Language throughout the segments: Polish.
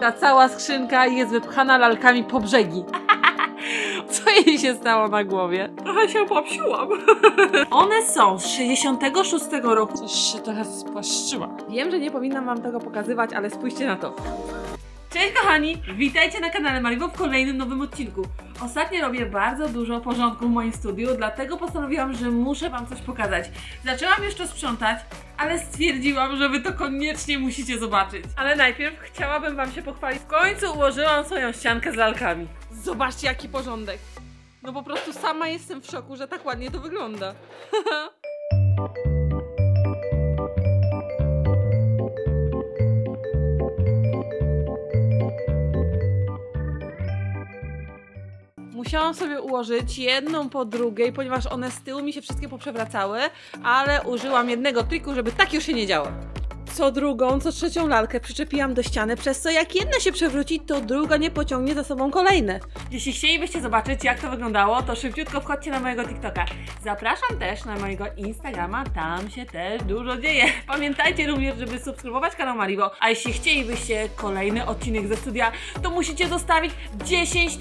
Ta cała skrzynka jest wypchana lalkami po brzegi. Co jej się stało na głowie? Trochę się popsiłam. One są z 66 roku. Coś się trochę spłaszczyła. Wiem, że nie powinnam wam tego pokazywać, ale spójrzcie na to. Cześć kochani! Witajcie na kanale Marivo w kolejnym nowym odcinku. Ostatnio robię bardzo dużo porządku w moim studiu, dlatego postanowiłam, że muszę wam coś pokazać. Zaczęłam już to sprzątać, ale stwierdziłam, że wy to koniecznie musicie zobaczyć. Ale najpierw chciałabym wam się pochwalić. W końcu ułożyłam swoją ściankę z lalkami. Zobaczcie jaki porządek. No po prostu sama jestem w szoku, że tak ładnie to wygląda. Musiałam sobie ułożyć jedną po drugiej, ponieważ one z tyłu mi się wszystkie poprzewracały, ale użyłam jednego triku, żeby tak już się nie działo. Co drugą, co trzecią lalkę przyczepiłam do ściany, przez co jak jedna się przewróci, to druga nie pociągnie za sobą kolejne. Jeśli chcielibyście zobaczyć, jak to wyglądało, to szybciutko wchodźcie na mojego TikToka. Zapraszam też na mojego Instagrama, tam się też dużo dzieje. Pamiętajcie również, żeby subskrybować kanał Marivo, a jeśli chcielibyście kolejny odcinek ze studia, to musicie zostawić 10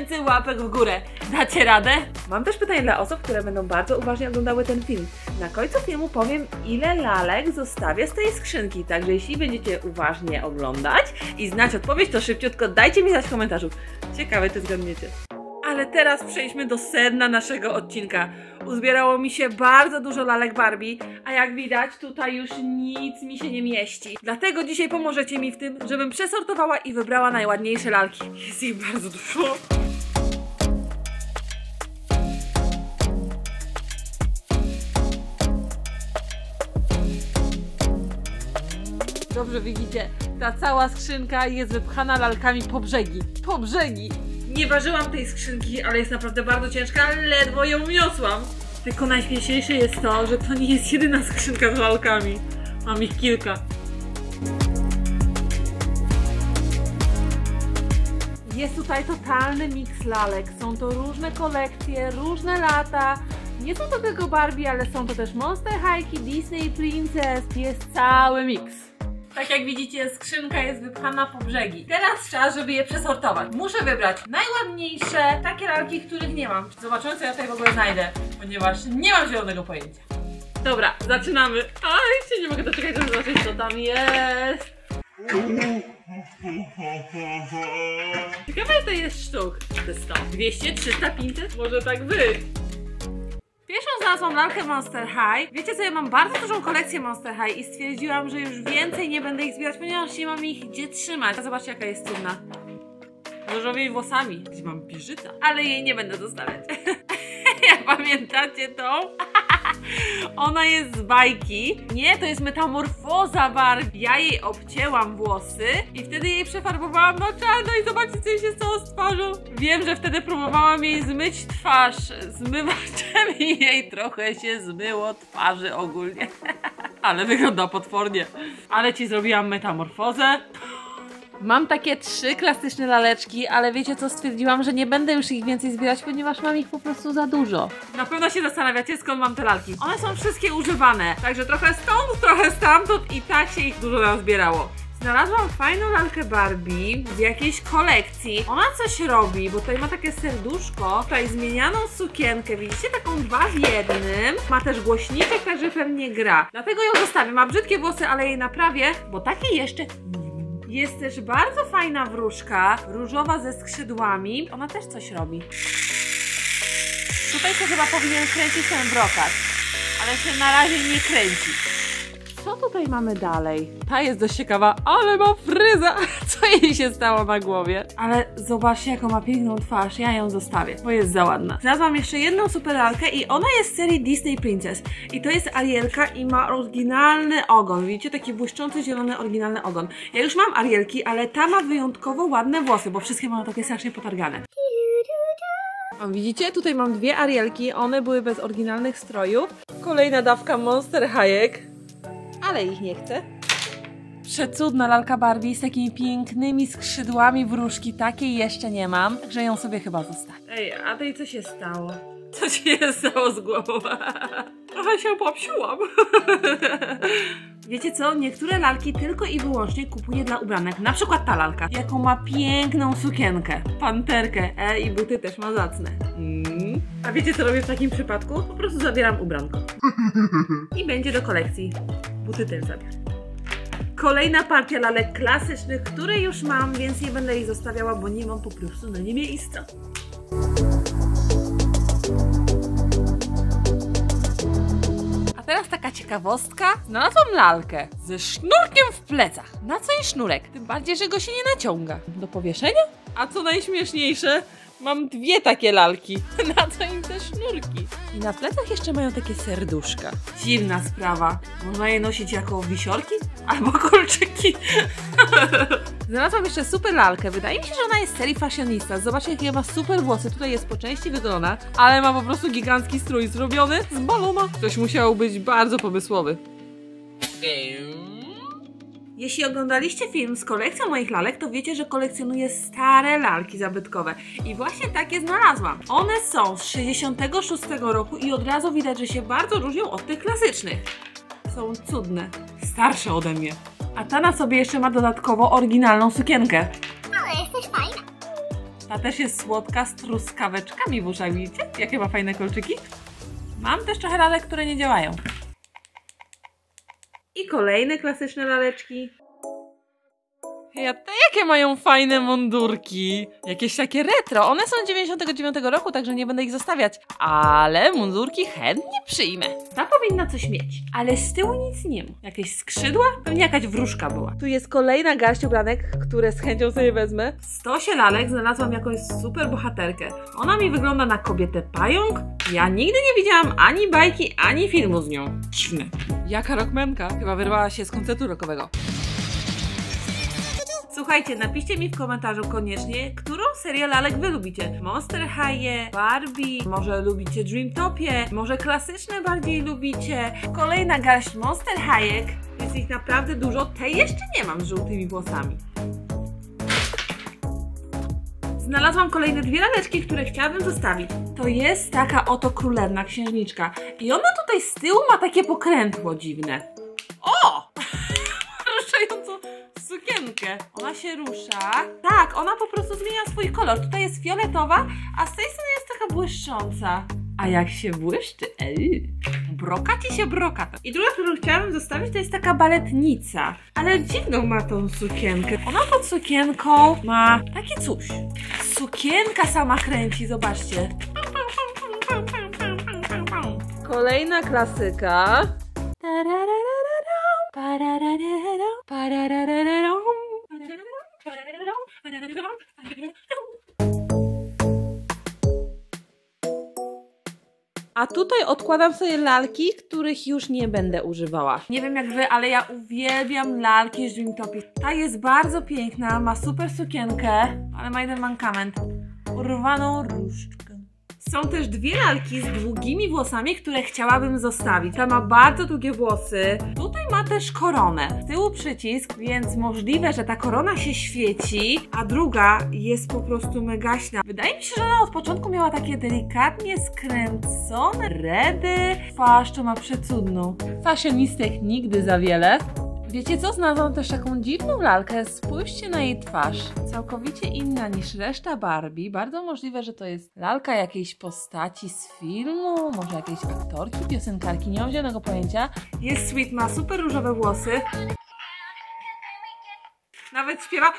000 łapek w górę. Dacie radę? Mam też pytanie dla osób, które będą bardzo uważnie oglądały ten film. Na końcu filmu powiem, ile lalek zostawię z tej skrzynki. Także jeśli będziecie uważnie oglądać i znać odpowiedź, to szybciutko dajcie mi znać w komentarzu. Ciekawe, czy zgadniecie. Ale teraz przejdźmy do sedna naszego odcinka. Uzbierało mi się bardzo dużo lalek Barbie, a jak widać tutaj już nic mi się nie mieści. Dlatego dzisiaj pomożecie mi w tym, żebym przesortowała i wybrała najładniejsze lalki. Jest ich bardzo dużo. Dobrze widzicie, ta cała skrzynka jest wypchana lalkami po brzegi. Po brzegi! Nie ważyłam tej skrzynki, ale jest naprawdę bardzo ciężka, ledwo ją uniosłam. Tylko najśmieszniejsze jest to, że to nie jest jedyna skrzynka z lalkami. Mam ich kilka. Jest tutaj totalny miks lalek. Są to różne kolekcje, różne lata. Nie są to tylko Barbie, ale są to też Monster High, Disney Princess. Jest cały miks. Tak jak widzicie, skrzynka jest wypchana po brzegi. Teraz czas, żeby je przesortować. Muszę wybrać najładniejsze, takie lalki, których nie mam. Zobaczymy, co ja tutaj w ogóle znajdę, ponieważ nie mam zielonego pojęcia. Dobra, zaczynamy. Aj, się nie mogę doczekać, żeby zobaczyć, co tam jest. Ciekawe, ile to jest sztuk. To jest 100, 200, 300, 500? Może tak być. Pierwszą znalazłam lalkę Monster High. Wiecie co, ja mam bardzo dużą kolekcję Monster High i stwierdziłam, że już więcej nie będę ich zbierać, ponieważ nie mam ich gdzie trzymać. Zobaczcie, jaka jest cudna. Z różowymi włosami. Gdzie mam biżyta. Ale jej nie będę zostawiać. Pamiętacie to? Ona jest z bajki. Nie, to jest metamorfoza Barbie. Ja jej obcięłam włosy i wtedy jej przefarbowałam na czarno i zobaczcie, co jej się stało z twarzą. Wiem, że wtedy próbowałam jej zmyć twarz zmywaczem i jej trochę się zmyło twarzy ogólnie. Ale wygląda potwornie. Ale ci zrobiłam metamorfozę. Mam takie 3 klasyczne laleczki, ale wiecie co, stwierdziłam, że nie będę już ich więcej zbierać, ponieważ mam ich po prostu za dużo. Na pewno się zastanawiacie, skąd mam te lalki. One są wszystkie używane, także trochę stąd, trochę stamtąd i tak się ich dużo nazbierało. Znalazłam fajną lalkę Barbie z jakiejś kolekcji. Ona coś robi, bo tutaj ma takie serduszko, tutaj zmienianą sukienkę, widzicie? Taką 2 w 1. Ma też głośniczek, także pewnie gra. Dlatego ją zostawię. Ma brzydkie włosy, ale jej naprawię, bo takiej jeszcze nie. Jest też bardzo fajna wróżka, różowa ze skrzydłami. Ona też coś robi. Tutaj to chyba powinien kręcić ten brokat, ale się na razie nie kręci. Co tutaj mamy dalej? Ta jest dość ciekawa, ale ma fryza! Co jej się stało na głowie? Ale zobaczcie, jaką ma piękną twarz, ja ją zostawię, bo jest za ładna. Znalazłam jeszcze jedną super lalkę i ona jest z serii Disney Princess. I to jest Arielka i ma oryginalny ogon. Widzicie? Taki błyszczący, zielony, oryginalny ogon. Ja już mam Arielki, ale ta ma wyjątkowo ładne włosy, bo wszystkie mają takie strasznie potargane. O, widzicie? Tutaj mam 2 Arielki, one były bez oryginalnych strojów. Kolejna dawka Monster High'ek. Ale ich nie chcę. Przecudna lalka Barbie z takimi pięknymi skrzydłami wróżki. Takiej jeszcze nie mam, że ją sobie chyba zostawię. Ej, a tej co się stało? Co się stało z głową? Trochę się popsiłam. Wiecie co? Niektóre lalki tylko i wyłącznie kupuję dla ubranek. Na przykład ta lalka. Jaką ma piękną sukienkę. Panterkę. I buty też ma zacne. A wiecie co robię w takim przypadku? Po prostu zabieram ubranko. I będzie do kolekcji. Buty też zabieram. Kolejna partia lalek klasycznych, które już mam, więc nie będę ich zostawiała, bo nie mam po prostu na nie miejsca. A teraz taka ciekawostka. Znalazłam lalkę ze sznurkiem w plecach. Na co jej sznurek? Tym bardziej, że go się nie naciąga. Do powieszenia? A co najśmieszniejsze? Mam dwie takie lalki. Na co im te sznurki? I na plecach jeszcze mają takie serduszka. Dziwna sprawa. Można je nosić jako wisiorki? Albo kolczyki. Znalazłam jeszcze super lalkę. Wydaje mi się, że ona jest z serii Fashionista. Zobaczcie, jakie ma super włosy. Tutaj jest po części wygolona, ale ma po prostu gigancki strój zrobiony z balona. Ktoś musiał być bardzo pomysłowy. Jeśli oglądaliście film z kolekcją moich lalek, to wiecie, że kolekcjonuję stare lalki zabytkowe. I właśnie takie znalazłam. One są z 66 roku i od razu widać, że się bardzo różnią od tych klasycznych. Są cudne. Starsze ode mnie. A ta na sobie jeszcze ma dodatkowo oryginalną sukienkę. Ale jesteś fajna. Ta też jest słodka, z truskaweczkami w uszach, widzicie? Jakie ma fajne kolczyki? Mam też trochę lalek, które nie działają. I kolejne klasyczne laleczki. Ja te jakie mają fajne mundurki. Jakieś takie retro. One są 99 roku, także nie będę ich zostawiać. Ale mundurki chętnie przyjmę. Ta powinna coś mieć, ale z tyłu nic nie ma. Jakieś skrzydła? Pewnie jakaś wróżka była. Tu jest kolejna garść ubranek, które z chęcią sobie wezmę. W stosie lalek znalazłam jakąś super bohaterkę. Ona mi wygląda na kobietę pająk. Ja nigdy nie widziałam ani bajki, ani filmu z nią. Dziwne. Jaka rockmanka? Chyba wyrwała się z koncertu rockowego. Słuchajcie, napiszcie mi w komentarzu koniecznie, którą serię lalek wy lubicie. Monster High, Barbie, może lubicie Dreamtopie, może klasyczne bardziej lubicie. Kolejna garść Monster High, jest ich naprawdę dużo. Tej jeszcze nie mam z żółtymi włosami. Znalazłam kolejne dwie laleczki, które chciałabym zostawić. To jest taka oto królewna księżniczka. I ona tutaj z tyłu ma takie pokrętło dziwne. O! Ruszającą sukienkę. Ona się rusza. Tak, ona po prostu zmienia swój kolor. Tutaj jest fioletowa, a z tej strony jest taka błyszcząca. A jak się błyszczy, brokaci się brokata. I druga, którą chciałabym zostawić, to jest taka baletnica. Ale dziwną ma tą sukienkę. Ona pod sukienką ma takie coś. Sukienka sama kręci, zobaczcie. Kolejna klasyka. A tutaj odkładam sobie lalki, których już nie będę używała. Nie wiem jak wy, ale ja uwielbiam lalki z Dreamtopie. Ta jest bardzo piękna, ma super sukienkę, ale ma jeden mankament. Urwaną różdżkę. Są też dwie lalki z długimi włosami, które chciałabym zostawić. Ta ma bardzo długie włosy. Tutaj ma też koronę. Z tyłu przycisk, więc możliwe, że ta korona się świeci, a druga jest po prostu megaśna. Wydaje mi się, że ona od początku miała takie delikatnie skręcone redy. Twarz to ma przecudną. Fashionistek nigdy za wiele. Wiecie co? Znalazłam też taką dziwną lalkę. Spójrzcie na jej twarz. Całkowicie inna niż reszta Barbie. Bardzo możliwe, że to jest lalka jakiejś postaci z filmu, może jakiejś aktorki, piosenkarki. Nie mam zielonego pojęcia. Jest sweet, ma super różowe włosy. Nawet śpiewa.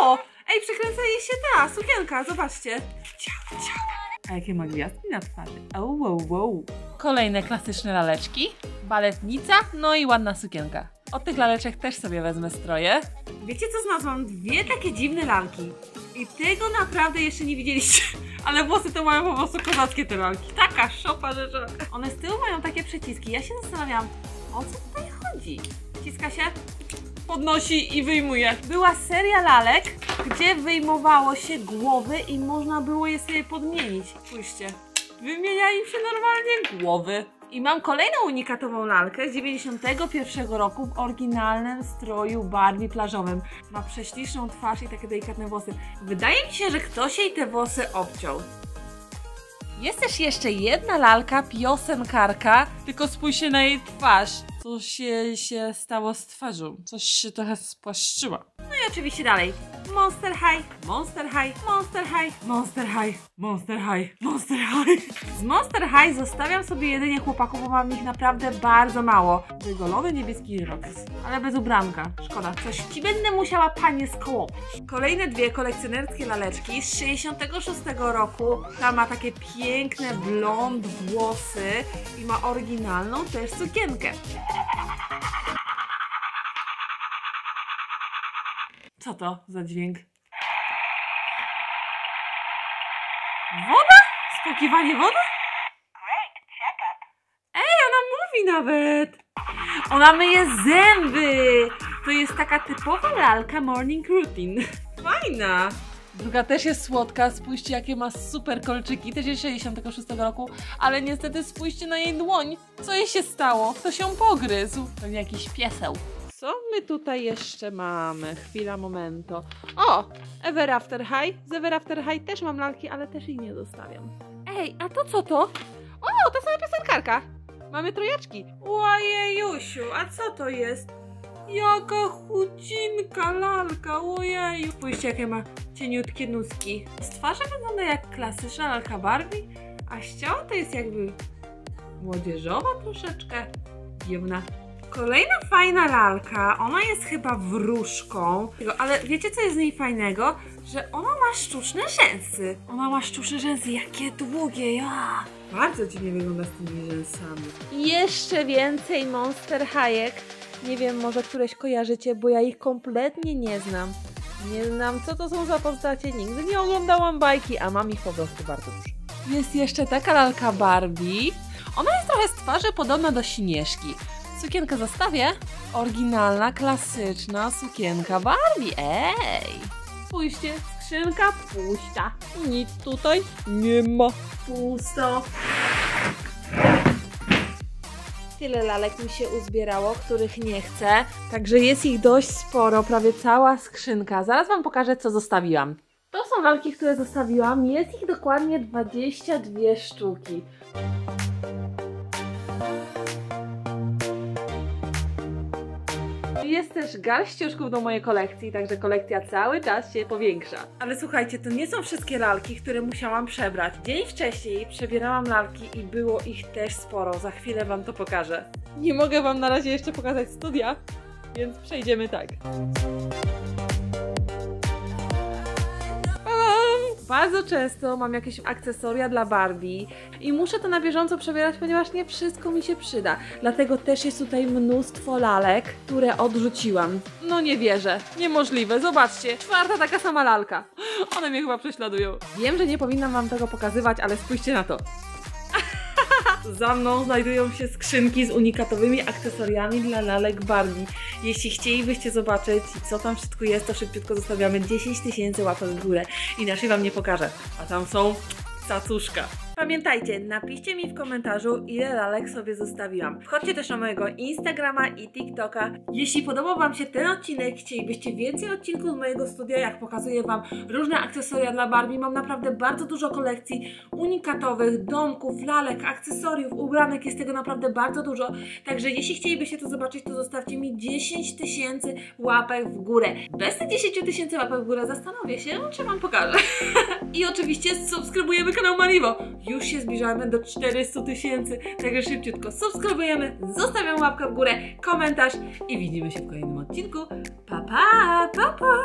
O! Ej, przekręca jej się ta sukienka, zobaczcie. Ciao, ciao. A jakie ma gwiazdki na twarzy. Oh, wow, wow. Kolejne klasyczne laleczki. Baletnica, no i ładna sukienka. Od tych laleczek też sobie wezmę stroje. Wiecie co, znalazłam dwie takie dziwne lalki. I tego naprawdę jeszcze nie widzieliście. Ale włosy to mają po prostu kozackie te lalki. Taka szopa rzecz. One z tyłu mają takie przyciski. Ja się zastanawiam, o co tutaj chodzi? Wciska się, podnosi i wyjmuje. Była seria lalek, gdzie wyjmowało się głowy i można było je sobie podmienić. Spójrzcie. Wymieniali się normalnie głowy. I mam kolejną unikatową lalkę z 91 roku w oryginalnym stroju Barbie plażowym. Ma prześliczną twarz i takie delikatne włosy. Wydaje mi się, że ktoś jej te włosy obciął. Jest też jeszcze jedna lalka, piosenkarka, tylko spójrzcie na jej twarz. Coś się stało z twarzą. Coś się trochę spłaszczyła. No i oczywiście dalej. Monster High, Monster High, Monster High, Monster High, Monster High, Monster High. Z Monster High zostawiam sobie jedynie chłopaków, bo mam ich naprawdę bardzo mało. Wygolony niebieski rokes, ale bez ubranka. Szkoda, coś ci będę musiała panie skołopić. Kolejne dwie kolekcjonerskie laleczki z 66 roku. Ta ma takie piękne blond włosy i ma oryginalną też sukienkę. Co to za dźwięk? Woda? Spłukiwanie wody? Ej, ona mówi nawet! Ona myje zęby! To jest taka typowa lalka morning routine. Fajna! Druga też jest słodka, spójrzcie jakie ma super kolczyki, też jest 66 roku, ale niestety spójrzcie na jej dłoń. Co jej się stało? Kto się pogryzł? Pewnie jakiś pieseł. Co my tutaj jeszcze mamy? Chwila, momento. O! Ever After High. Z Ever After High też mam lalki, ale też ich nie zostawiam. Ej, a to co to? O, to sama piosenkarka. Mamy trojaczki. Ojejusiu, a co to jest? Jaka chudzinka lalka, ojeju. Spójrzcie jakie ma cieniutkie nóżki. Z twarzy wygląda jak klasyczna lalka Barbie, a z ciała to jest jakby młodzieżowa troszeczkę. Dziwna. Kolejna fajna lalka, ona jest chyba wróżką, ale wiecie co jest z niej fajnego? Że ona ma sztuczne rzęsy. Ona ma sztuczne rzęsy, jakie długie, ja! Bardzo dziwnie wygląda z tymi rzęsami. I jeszcze więcej Monster High'ek. Nie wiem, może któreś kojarzycie, bo ja ich kompletnie nie znam. Nie znam, co to są za postacie, nigdy nie oglądałam bajki, a mam ich po prostu bardzo dużo. Jest jeszcze taka lalka Barbie. Ona jest trochę z twarzy podobna do Śnieżki. Sukienkę zostawię. Oryginalna, klasyczna sukienka Barbie. Ej! Spójrzcie, skrzynka pusta. Nic tutaj nie ma. Pusto. Tyle lalek mi się uzbierało, których nie chcę. Także jest ich dość sporo, prawie cała skrzynka. Zaraz wam pokażę, co zostawiłam. To są lalki, które zostawiłam. Jest ich dokładnie 22 sztuki. Jest też garść ciuszków do mojej kolekcji, także kolekcja cały czas się powiększa. Ale słuchajcie, to nie są wszystkie lalki, które musiałam przebrać. Dzień wcześniej przebierałam lalki i było ich też sporo. Za chwilę wam to pokażę. Nie mogę wam na razie jeszcze pokazać studia, więc przejdziemy tak. Bardzo często mam jakieś akcesoria dla Barbie i muszę to na bieżąco przebierać, ponieważ nie wszystko mi się przyda. Dlatego też jest tutaj mnóstwo lalek, które odrzuciłam. No nie wierzę. Niemożliwe. Zobaczcie. Czwarta taka sama lalka. One mnie chyba prześladują. Wiem, że nie powinnam wam tego pokazywać, ale spójrzcie na to. Za mną znajdują się skrzynki z unikatowymi akcesoriami dla lalek Barbie. Jeśli chcielibyście zobaczyć, co tam wszystko jest, to szybciutko zostawiamy 10 000 łapek w górę. Inaczej wam nie pokażę. A tam są cacuszka. Pamiętajcie, napiszcie mi w komentarzu, ile lalek sobie zostawiłam. Wchodźcie też na mojego Instagrama i TikToka. Jeśli podobał wam się ten odcinek, chcielibyście więcej odcinków z mojego studia, jak pokazuję wam różne akcesoria dla Barbie, mam naprawdę bardzo dużo kolekcji unikatowych, domków, lalek, akcesoriów, ubranek, jest tego naprawdę bardzo dużo. Także jeśli chcielibyście to zobaczyć, to zostawcie mi 10 000 łapek w górę. Bez tych 10 000 łapek w górę zastanowię się, czy wam pokażę. I oczywiście subskrybujemy kanał Marivo. Już się zbliżamy do 400 000, także szybciutko subskrybujemy, zostawiam łapkę w górę, komentarz i widzimy się w kolejnym odcinku. Pa, pa, pa, pa!